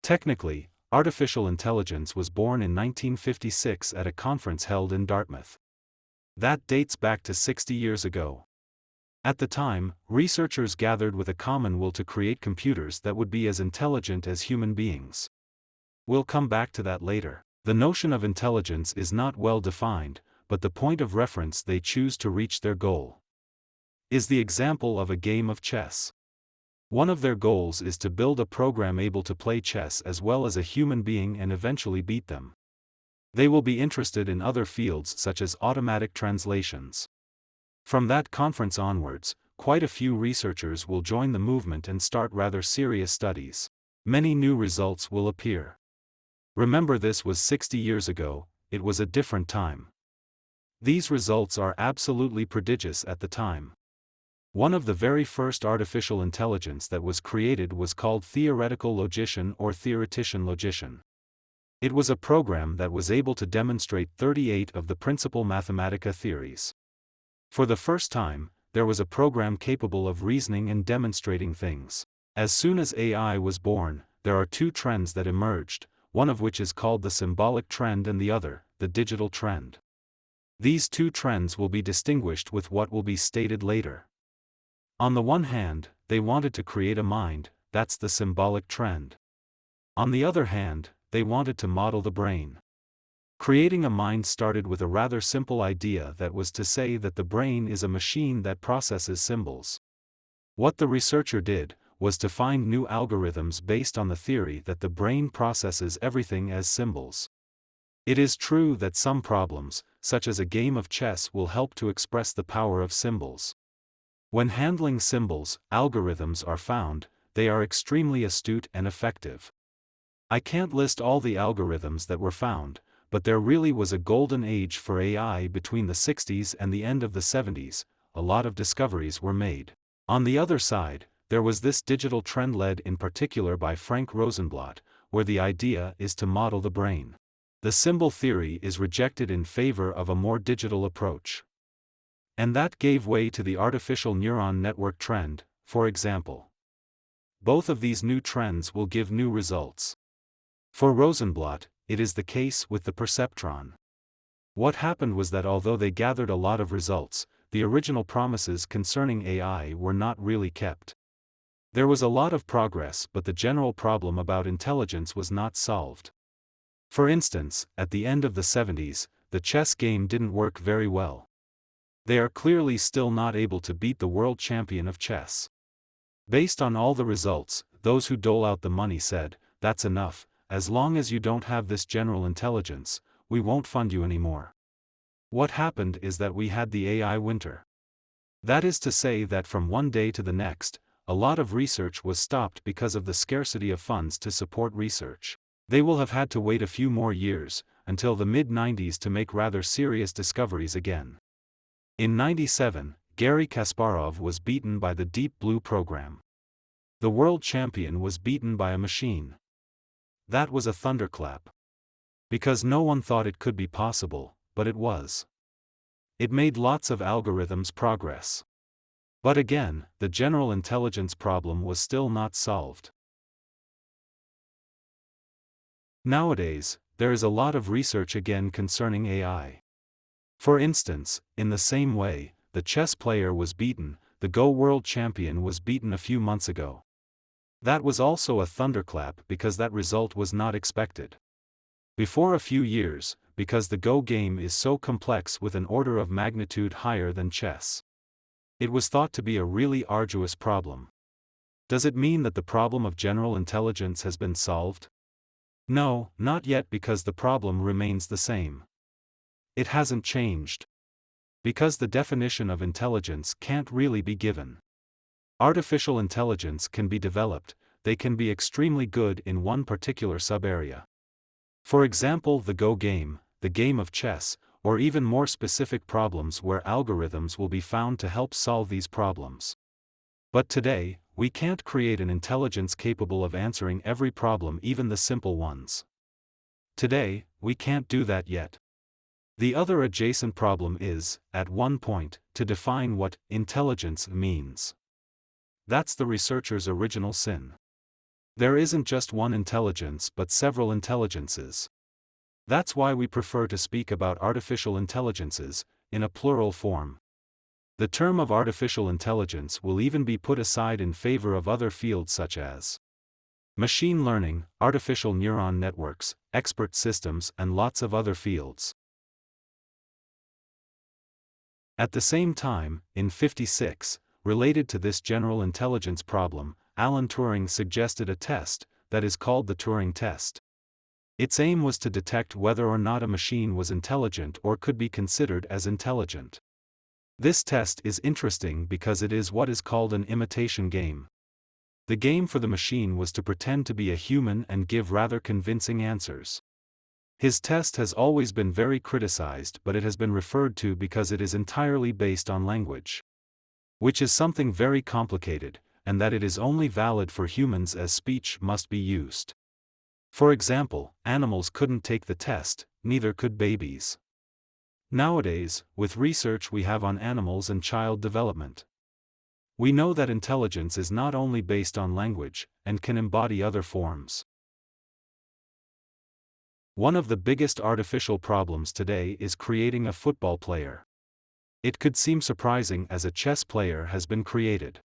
Technically, artificial intelligence was born in 1956 at a conference held in Dartmouth. That dates back to 60 years ago. At the time, researchers gathered with a common will to create computers that would be as intelligent as human beings. We'll come back to that later. The notion of intelligence is not well defined, but the point of reference they choose to reach their goal is the example of a game of chess. One of their goals is to build a program able to play chess as well as a human being and eventually beat them. They will be interested in other fields such as automatic translations. From that conference onwards, quite a few researchers will join the movement and start rather serious studies. Many new results will appear. Remember, this was 60 years ago, it was a different time. These results are absolutely prodigious at the time. One of the very first artificial intelligence that was created was called theoretical logician or theoretician logician. It was a program that was able to demonstrate 38 of the principal Mathematica theories. For the first time, there was a program capable of reasoning and demonstrating things. As soon as AI was born, there are two trends that emerged, one of which is called the symbolic trend and the other, the digital trend. These two trends will be distinguished with what will be stated later. On the one hand, they wanted to create a mind, that's the symbolic trend. On the other hand, they wanted to model the brain. Creating a mind started with a rather simple idea, that was to say that the brain is a machine that processes symbols. What the researcher did was to find new algorithms based on the theory that the brain processes everything as symbols. It is true that some problems, such as a game of chess, will help to express the power of symbols. When handling symbols, algorithms are found, they are extremely astute and effective. I can't list all the algorithms that were found, but there really was a golden age for AI between the 60s and the end of the 70s, a lot of discoveries were made. On the other side, there was this digital trend led in particular by Frank Rosenblatt, where the idea is to model the brain. The symbol theory is rejected in favor of a more digital approach. And that gave way to the artificial neuron network trend, for example. Both of these new trends will give new results. For Rosenblatt, it is the case with the perceptron. What happened was that although they gathered a lot of results, the original promises concerning AI were not really kept. There was a lot of progress, but the general problem about intelligence was not solved. For instance, at the end of the 70s, the chess game didn't work very well. They are clearly still not able to beat the world champion of chess. Based on all the results, those who dole out the money said, "That's enough, as long as you don't have this general intelligence, we won't fund you anymore." What happened is that we had the AI winter. That is to say that from one day to the next, a lot of research was stopped because of the scarcity of funds to support research. They will have had to wait a few more years, until the mid-90s, to make rather serious discoveries again. In '97, Garry Kasparov was beaten by the Deep Blue program. The world champion was beaten by a machine. That was a thunderclap. Because no one thought it could be possible, but it was. It made lots of algorithms progress. But again, the general intelligence problem was still not solved. Nowadays, there is a lot of research again concerning AI. For instance, in the same way, the chess player was beaten, the Go world champion was beaten a few months ago. That was also a thunderclap because that result was not expected. Before a few years, because the Go game is so complex with an order of magnitude higher than chess. It was thought to be a really arduous problem. Does it mean that the problem of general intelligence has been solved? No, not yet, because the problem remains the same. It hasn't changed. Because the definition of intelligence can't really be given. Artificial intelligence can be developed, they can be extremely good in one particular sub-area. For example, the Go game, the game of chess, or even more specific problems where algorithms will be found to help solve these problems. But today, we can't create an intelligence capable of answering every problem, even the simple ones. Today, we can't do that yet. The other adjacent problem is, at one point, to define what intelligence means. That's the researcher's original sin. There isn't just one intelligence but several intelligences. That's why we prefer to speak about artificial intelligences, in a plural form. The term of artificial intelligence will even be put aside in favor of other fields such as machine learning, artificial neuron networks, expert systems, and lots of other fields. At the same time, in 1956, related to this general intelligence problem, Alan Turing suggested a test, that is called the Turing Test. Its aim was to detect whether or not a machine was intelligent or could be considered as intelligent. This test is interesting because it is what is called an imitation game. The game for the machine was to pretend to be a human and give rather convincing answers. His test has always been very criticized, but it has been referred to because it is entirely based on language, which is something very complicated, and that it is only valid for humans as speech must be used. For example, animals couldn't take the test, neither could babies. Nowadays, with research we have on animals and child development, we know that intelligence is not only based on language, and can embody other forms. One of the biggest artificial problems today is creating a football player. It could seem surprising as a chess player has been created.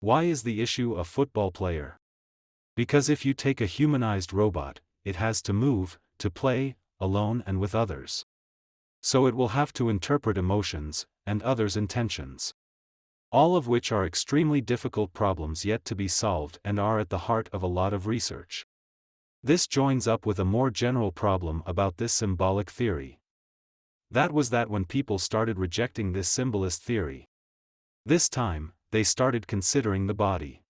Why is the issue a football player? Because if you take a humanized robot, it has to move, to play, alone and with others. So it will have to interpret emotions, and others' intentions. All of which are extremely difficult problems yet to be solved and are at the heart of a lot of research. This joins up with a more general problem about this symbolic theory. That was that when people started rejecting this symbolist theory, this time, they started considering the body.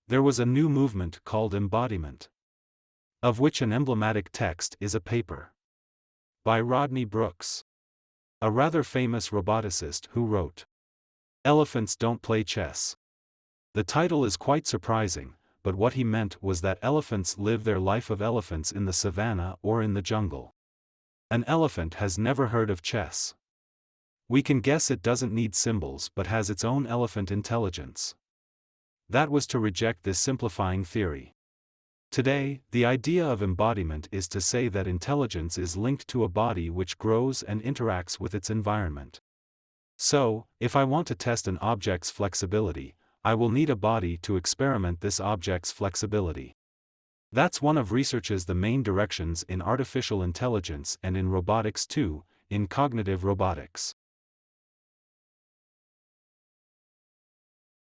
There was a new movement called embodiment, of which an emblematic text is a paper by Rodney Brooks, a rather famous roboticist who wrote, "Elephants don't play chess." The title is quite surprising, but what he meant was that elephants live their life of elephants in the savannah or in the jungle. An elephant has never heard of chess. We can guess it doesn't need symbols but has its own elephant intelligence. That was to reject this simplifying theory. Today, the idea of embodiment is to say that intelligence is linked to a body which grows and interacts with its environment. So, if I want to test an object's flexibility, I will need a body to experiment this object's flexibility. That's one of research's the main directions in artificial intelligence and in robotics too, in cognitive robotics.